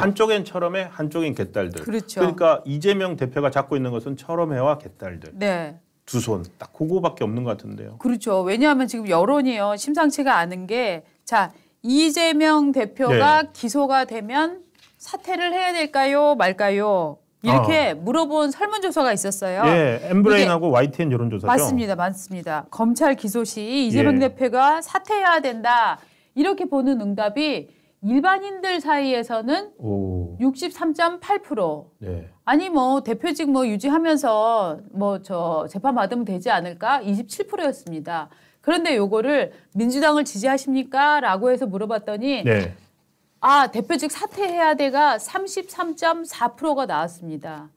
한쪽엔 철험해, 한쪽엔 개딸들. 그렇죠. 그러니까 이재명 대표가 잡고 있는 것은 철험해와 개딸들. 네. 두 손, 딱 그거밖에 없는 것 같은데요. 그렇죠. 왜냐하면 지금 여론이요. 심상치가 않은 게 자, 이재명 대표가 기소가 되면 사퇴를 해야 될까요? 말까요? 이렇게 물어본 설문조사가 있었어요. 예, 엠브레인하고 YTN 여론조사죠. 맞습니다. 맞습니다. 검찰 기소 시 이재명 대표가 사퇴해야 된다. 이렇게 보는 응답이 일반인들 사이에서는 63.8%. 네. 아니 뭐 대표직 뭐 유지하면서 뭐 저 재판 받으면 되지 않을까? 27%였습니다. 그런데 요거를 민주당을 지지하십니까? 라고 해서 물어봤더니 네. 아, 대표직 사퇴해야 돼가 33.4%가 나왔습니다.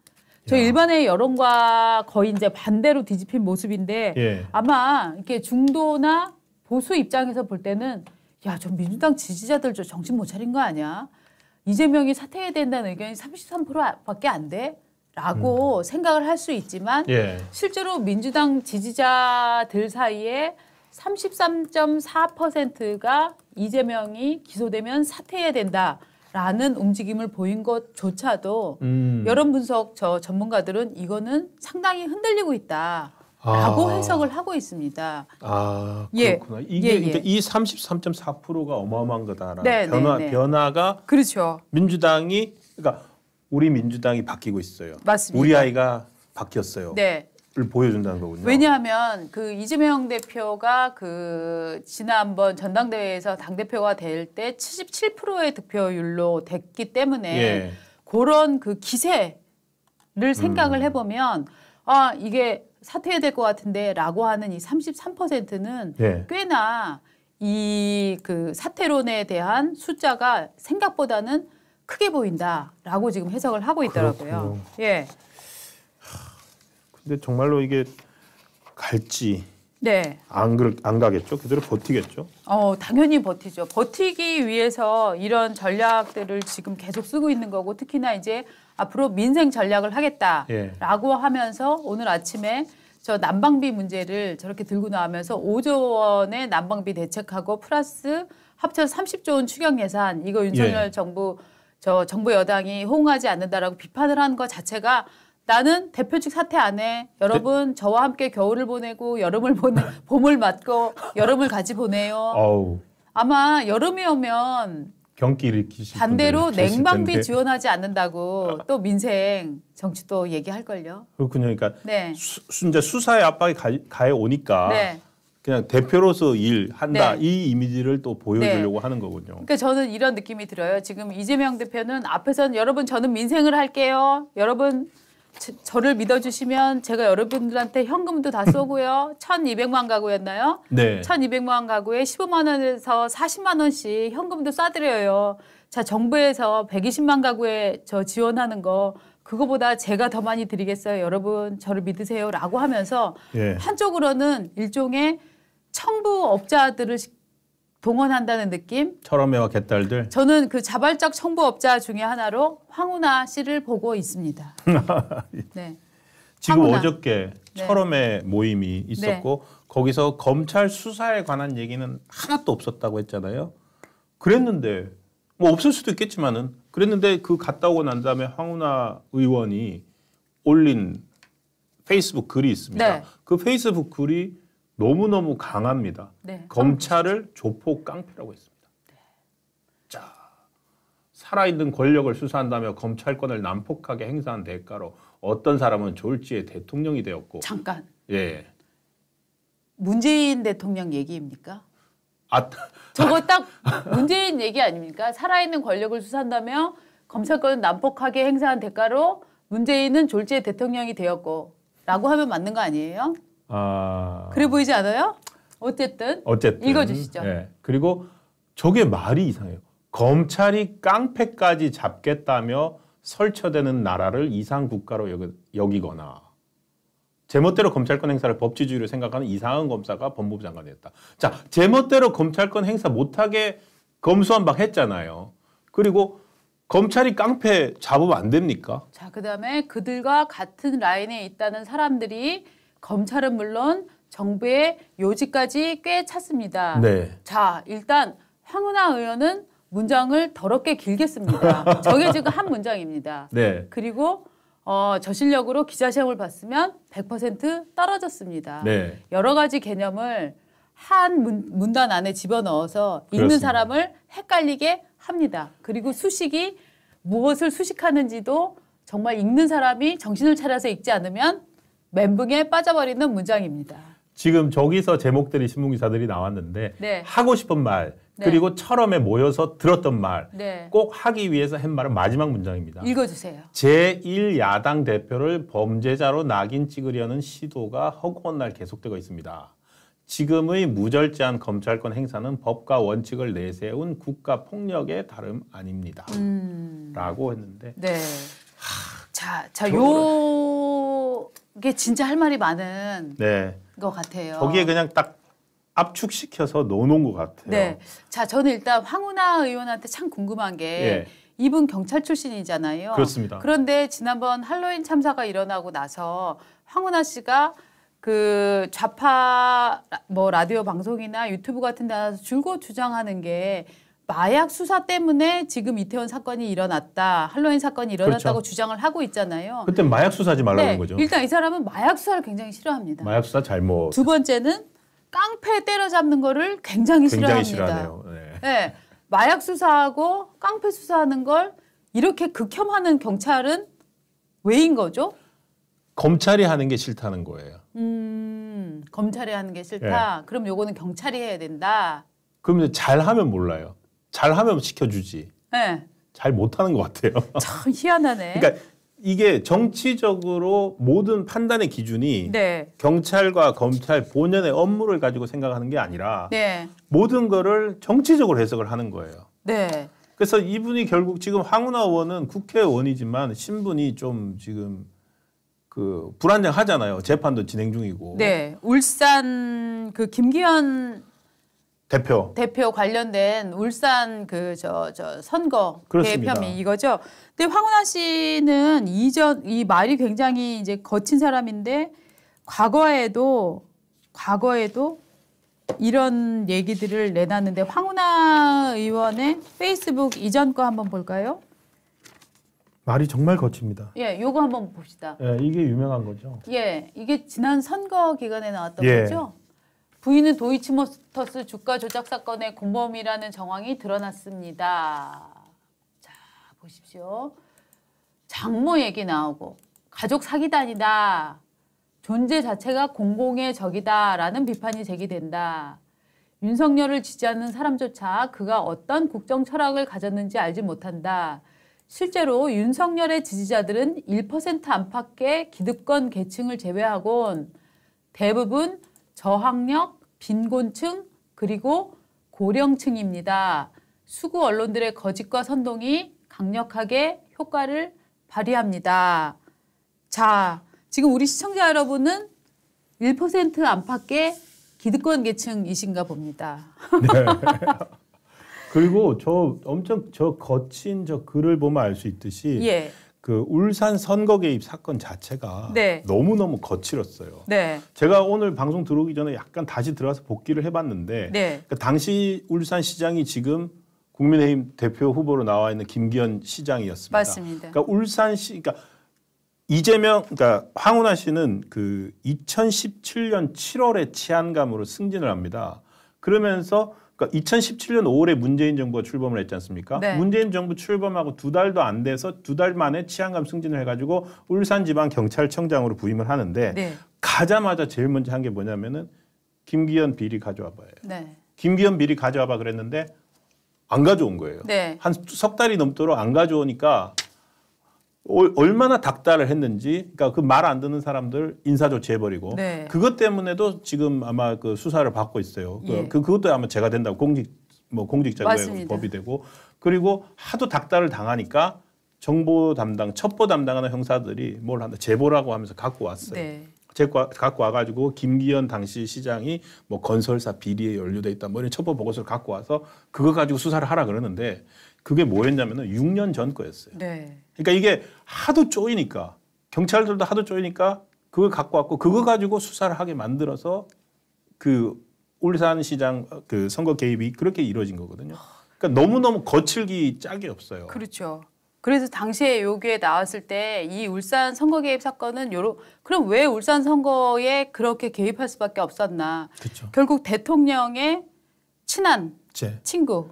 저 일반의 여론과 거의 이제 반대로 뒤집힌 모습인데 아마 이렇게 중도나 보수 입장에서 볼 때는 야, 저 민주당 지지자들 저 정신 못 차린 거 아니야? 이재명이 사퇴해야 된다는 의견이 33%밖에 안 돼? 라고 생각을 할 수 있지만 실제로 민주당 지지자들 사이에 33.4%가 이재명이 기소되면 사퇴해야 된다라는 움직임을 보인 것조차도 여론 분석 저 전문가들은 이거는 상당히 흔들리고 있다라고 해석을 하고 있습니다. 아, 그렇구나. 이게 그러니까 이 33.4%가 어마어마한 거다라는 변화가 그렇죠. 민주당이 그러니까 우리 민주당이 바뀌고 있어요. 맞습니다. 우리 아이가 바뀌었어요. 네. 를 보여준다는 거군요. 왜냐하면 그 이재명 대표가 그 지난번 전당대회에서 당대표가 될 때 77%의 득표율로 됐기 때문에 그런 그 기세를 생각을 해보면 아 이게 사퇴해야 될 것 같은데 라고 하는 이 33%는 꽤나 이 그 사퇴론에 대한 숫자가 생각보다는 크게 보인다라고 지금 해석을 하고 있더라고요. 그렇군요. 근데 정말로 이게 갈지 안 가겠죠? 그대로 버티겠죠? 당연히 버티죠. 버티기 위해서 이런 전략들을 지금 계속 쓰고 있는 거고 특히나 이제 앞으로 민생 전략을 하겠다라고 하면서 오늘 아침에 저 난방비 문제를 저렇게 들고 나오면서 5조 원의 난방비 대책하고 플러스 합쳐서 30조 원 추경 예산 이거 윤석열 정부 여당이 호응하지 않는다라고 비판을 한 것 자체가 나는 대표직 사퇴 안 해. 여러분 저와 함께 겨울을 보내고 봄을 맞고 여름을 같이 보내요. 아마 여름이 오면 경기 일으키실 반대로 냉방비 지원하지 않는다고 또 민생 정치 또 얘기할걸요. 그렇군요. 그러니까 이제 수사의 압박이 가해 오니까 그냥 대표로서 일한다 이 이미지를 또 보여주려고 하는 거군요. 그러니까 저는 이런 느낌이 들어요. 지금 이재명 대표는 앞에서는 여러분 저는 민생을 할게요. 여러분 저를 믿어주시면 제가 여러분들한테 현금도 다 쏘고요. 1,200만 가구였나요? 1,200만 가구에 15만 원에서 40만 원씩 현금도 쏴드려요. 자, 정부에서 120만 가구에 저 지원하는 거 그거보다 제가 더 많이 드리겠어요. 여러분 저를 믿으세요. 라고 하면서 한쪽으로는 일종의 청부업자들을 동원한다는 느낌? 철험해와 개딸들? 저는 그 자발적 청부업자 중에 하나로 황운하 씨를 보고 있습니다. 지금 황운하. 어저께 철험회 모임이 있었고 거기서 검찰 수사에 관한 얘기는 하나도 없었다고 했잖아요. 그랬는데 뭐 없을 수도 있겠지만은 그랬는데 그 갔다 오고 난 다음에 황운하 의원이 올린 페이스북 글이 있습니다. 그 페이스북 글이 너무너무 강합니다. 검찰을 조폭 깡패라고 했습니다. 자, 살아있는 권력을 수사한다며 검찰권을 난폭하게 행사한 대가로 어떤 사람은 졸지에 대통령이 되었고 잠깐. 문재인 대통령 얘기입니까? 저거 딱 문재인 얘기 아닙니까? 살아있는 권력을 수사한다며 검찰권을 난폭하게 행사한 대가로 문재인은 졸지에 대통령이 되었고 라고 하면 맞는 거 아니에요? 그래 보이지 않아요? 어쨌든 읽어주시죠. 그리고 저게 말이 이상해요. 검찰이 깡패까지 잡겠다며 설쳐대는 나라를 이상국가로 여기거나 제멋대로 검찰권 행사를 법치주의로 생각하는 이상한 검사가 법무부 장관이었다. 자, 제멋대로 검찰권 행사 못하게 검수완박 했잖아요. 그리고 검찰이 깡패 잡으면 안 됩니까? 자, 그다음에 그들과 같은 라인에 있다는 사람들이 검찰은 물론 정부의 요직까지 꽤 찼습니다. 자, 일단 황운하 의원은 문장을 더럽게 길게 씁니다. 저게 지금 한 문장입니다. 네. 그리고 저 실력으로 기자 시험을 봤으면 100% 떨어졌습니다. 네. 여러 가지 개념을 한 문단 안에 집어넣어서 읽는 그렇습니다. 사람을 헷갈리게 합니다. 그리고 수식이 무엇을 수식하는지도 정말 읽는 사람이 정신을 차려서 읽지 않으면 멘붕에 빠져버리는 문장입니다. 지금 저기서 제목들이 신문기사들이 나왔는데 네. 하고 싶은 말 네. 그리고 철험에 모여서 들었던 말 네. 꼭 하기 위해서 한 말은 마지막 문장입니다. 읽어주세요. 제1야당 대표를 범죄자로 낙인 찍으려는 시도가 허구한 날 계속되고 있습니다. 지금의 무절제한 검찰권 행사는 법과 원칙을 내세운 국가 폭력의 다름 아닙니다. 라고 했는데 네. 자, 요게 진짜 할 말이 많은 네. 것 같아요. 거기에 그냥 딱 압축시켜서 넣어놓은 것 같아요. 네. 자, 저는 일단 황운하 의원한테 참 궁금한 게 예. 이분 경찰 출신이잖아요. 그렇습니다. 그런데 지난번 할로윈 참사가 일어나고 나서 황운하 씨가 그 좌파 뭐 라디오 방송이나 유튜브 같은 데 나와서 줄곧 주장하는 게 마약 수사 때문에 지금 이태원 사건이 일어났다. 할로윈 사건이 일어났다고 그렇죠. 주장을 하고 있잖아요. 그때 마약 수사하지 말라는 네, 거죠. 일단 이 사람은 마약 수사를 굉장히 싫어합니다. 마약 수사 잘못. 두 번째는 깡패 때려잡는 거를 굉장히 싫어합니다. 싫어하네요. 네. 네, 마약 수사하고 깡패 수사하는 걸 이렇게 극혐하는 경찰은 왜인 거죠? 검찰이 하는 게 싫다는 거예요. 검찰이 하는 게 싫다. 그럼 요거는 경찰이 해야 된다. 그러면 잘하면 몰라요. 잘하면 시켜주지. 네, 잘 못하는 것 같아요. 참 희한하네. 그러니까 이게 정치적으로 모든 판단의 기준이 네, 경찰과 검찰 본연의 업무를 가지고 생각하는 게 아니라 네, 모든 거를 정치적으로 해석을 하는 거예요. 네. 그래서 이분이 결국 지금 황운하 의원은 국회의원이지만 신분이 좀 지금 그 불안정하잖아요. 재판도 진행 중이고. 네, 울산 그 김기현 대표 관련된 울산 그 저 선거 그렇습니다. 개입 혐의 이거죠. 근데 황운하 씨는 이 말이 굉장히 이제 거친 사람인데 과거에도 이런 얘기들을 내놨는데 황운하 의원의 페이스북 이전 거 한번 볼까요? 말이 정말 거칩니다. 예, 요거 한번 봅시다. 예, 이게 유명한 거죠. 예, 이게 지난 선거 기간에 나왔던 예. 거죠. 부인은 도이치모터스 주가 조작 사건의 공범이라는 정황이 드러났습니다. 자, 보십시오. 장모 얘기 나오고 가족 사기단이다. 존재 자체가 공공의 적이다라는 비판이 제기된다. 윤석열을 지지하는 사람조차 그가 어떤 국정 철학을 가졌는지 알지 못한다. 실제로 윤석열의 지지자들은 1% 안팎의 기득권 계층을 제외하곤 대부분 저학력, 빈곤층, 그리고 고령층입니다. 수구 언론들의 거짓과 선동이 강력하게 효과를 발휘합니다. 자, 지금 우리 시청자 여러분은 1% 안팎의 기득권 계층이신가 봅니다. 네. 그리고 저 거친 저 글을 보면 알 수 있듯이 예. 그 울산 선거 개입 사건 자체가 네. 너무너무 거칠었어요. 네. 제가 오늘 방송 들어오기 전에 약간 다시 들어가서 복기를 해봤는데 네. 그 당시 울산시장이 지금 국민의힘 대표 후보로 나와 있는 김기현 시장이었습니다. 맞습니다. 그러니까 울산시, 그러니까 이재명, 그러니까 황운하 씨는 그 2017년 7월에 치안감으로 승진을 합니다. 그러면서 그러니까 2017년 5월에 문재인 정부가 출범을 했지 않습니까? 네. 문재인 정부 출범하고 2달도 안 돼서 2달 만에 치안감 승진을 해가지고 울산지방경찰청장으로 부임을 하는데 네. 가자마자 제일 먼저 한 게 뭐냐면은 김기현 비리 가져와봐요. 네. 김기현 비리 가져와봐 그랬는데 안 가져온 거예요. 네. 한 석 달이 넘도록 안 가져오니까 얼마나 닥달을 했는지, 그러니까 그 말 안 듣는 사람들 인사 조치해버리고, 네. 그것 때문에도 지금 아마 그 수사를 받고 있어요. 예. 그것도 아마 제가 된다고 공직자고의 맞습니다. 법이 되고, 그리고 하도 닥달을 당하니까 정보 담당, 첩보 담당하는 형사들이 뭘 한다, 제보라고 하면서 갖고 왔어요. 네. 갖고 와가지고 김기현 당시 시장이 뭐 건설사 비리에 연루돼 있다, 뭐 이런 첩보 보고서를 갖고 와서 그거 가지고 수사를 하라 그러는데 그게 뭐였냐면은 6년 전 거였어요. 네. 그러니까 이게 하도 쪼이니까 경찰들도 하도 쪼이니까 그걸 갖고 왔고 그거 가지고 수사를 하게 만들어서 그 울산시장 그 선거 개입이 그렇게 이루어진 거거든요. 그러니까 너무너무 거칠기 짝이 없어요. 그렇죠. 그래서 당시에 요게 나왔을 때 이 울산 선거 개입 사건은 그럼 왜 울산 선거에 그렇게 개입할 수밖에 없었나? 그렇죠. 결국 대통령의 친한 친구.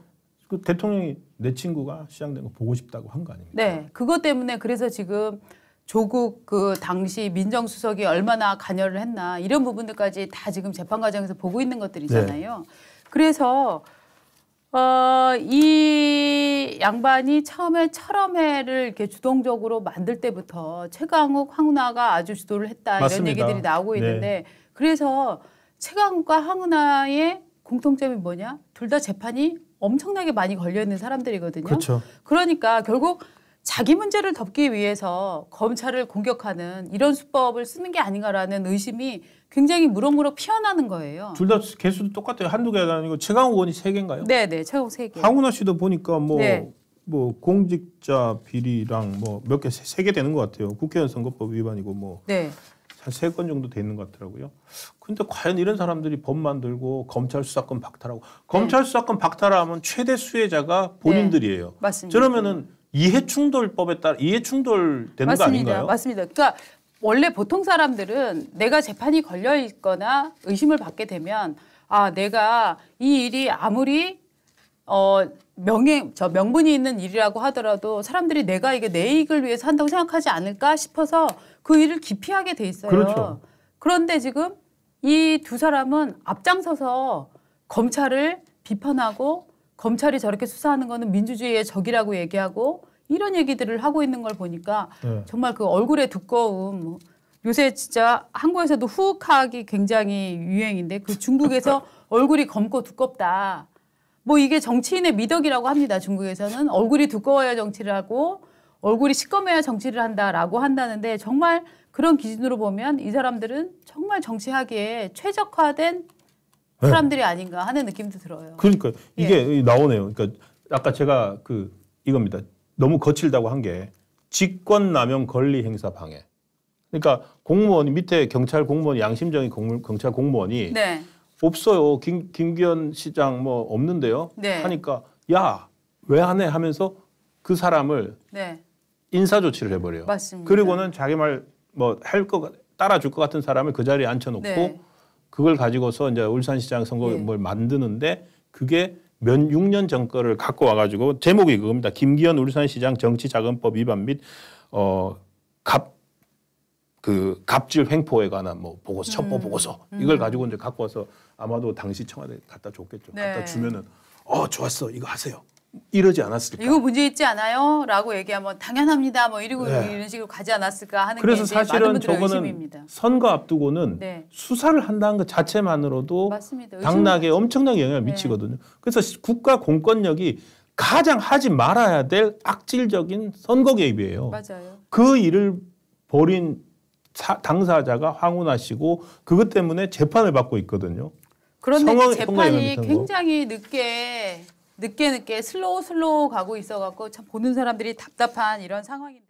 그 대통령이 내 친구가 시장된 거 보고 싶다고 한 거 아닙니까? 네, 그것 때문에 그래서 지금 조국 그 당시 민정수석이 얼마나 관여를 했나 이런 부분들까지 다 지금 재판 과정에서 보고 있는 것들이잖아요. 네. 그래서 이 양반이 처음에 철험회를 이렇게 주동적으로 만들 때부터 최강욱, 황운하가 아주 주도를 했다. 맞습니다. 이런 얘기들이 나오고 있는데 네. 그래서 최강욱과 황운하의 공통점이 뭐냐? 둘 다 재판이 엄청나게 많이 걸려있는 사람들이거든요. 그렇죠. 그러니까 결국 자기 문제를 덮기 위해서 검찰을 공격하는 이런 수법을 쓰는 게 아닌가라는 의심이 굉장히 무럭무럭 피어나는 거예요. 둘 다 개수도 똑같아요. 한두 개가 아니고 최강욱 의원이 3개인가요? 네네. 최강욱 3개. 황운하 씨도 보니까 뭐 공직자 비리랑 뭐 몇 개 3개 되는 것 같아요. 국회의원 선거법 위반이고 뭐 네. 한 3건 정도 되는 것 같더라고요. 근데 과연 이런 사람들이 법 만들고 검찰 수사권 박탈하고 검찰 수사권 박탈하면 최대 수혜자가 본인들이에요. 네. 맞습니다. 그러면은 이해충돌법에 따라 이해충돌 되는 거 아닌가요? 맞습니다. 그러니까 원래 보통 사람들은 내가 재판이 걸려 있거나 의심을 받게 되면 내가 이 일이 아무리 명분이 있는 일이라고 하더라도 사람들이 내가 이게 내 이익을 위해서 한다고 생각하지 않을까 싶어서 그 일을 기피하게 돼 있어요. 그렇죠. 그런데 지금 이 두 사람은 앞장서서 검찰을 비판하고 검찰이 저렇게 수사하는 거는 민주주의의 적이라고 얘기하고 이런 얘기들을 하고 있는 걸 보니까 정말 그 얼굴의 두꺼움 요새 진짜 한국에서도 후욱하기 굉장히 유행인데 그 중국에서 얼굴이 검고 두껍다. 뭐 이게 정치인의 미덕이라고 합니다. 중국에서는 얼굴이 두꺼워야 정치를 하고 얼굴이 시꺼매야 정치를 한다라고 한다는데 정말 그런 기준으로 보면 이 사람들은 정말 정치하기에 최적화된 사람들이 아닌가 하는 느낌도 들어요. 그러니까 이게 나오네요. 그러니까 아까 제가 이겁니다. 너무 거칠다고 한 게 직권남용 권리행사 방해. 그러니까 공무원이 밑에 경찰 공무원이 양심적인 경찰 공무원이 없어요. 김기현 시장 뭐 없는데요. 하니까 야, 왜 안 해? 하면서 그 사람을 인사 조치를 해버려요. 맞습니다. 그리고는 자기 말 뭐 따라줄 것 같은 사람을 그 자리에 앉혀놓고 그걸 가지고서 이제 울산시장 선거 뭘 만드는데 그게 6년 전 거를 갖고 와가지고 제목이 그겁니다. 김기현 울산시장 정치자금법 위반 및 갑질 횡포에 관한 뭐 보고서 첩보 보고서 이걸 가지고 이제 갖고 와서 아마도 당시 청와대 갖다 줬겠죠. 갖다 주면은 좋았어 이거 하세요. 이러지 않았을까? 이거 문제 있지 않아요? 라고 얘기하면 당연합니다. 뭐 이러고 이런 식으로 가지 않았을까 하는 그래서 게 이제 사실은 많은 분들의 저거는 의심입니다. 선거 앞두고는 수사를 한다는 것 자체만으로도 당락에 엄청나게 영향을 미치거든요. 그래서 국가 공권력이 가장 하지 말아야 될 악질적인 선거 개입이에요. 맞아요. 그 일을 벌인 당사자가 황운하 씨고 그것 때문에 재판을 받고 있거든요. 그런데 재판이 굉장히 늦게 슬로우 가고 있어갖고 참 보는 사람들이 답답한 이런 상황인데.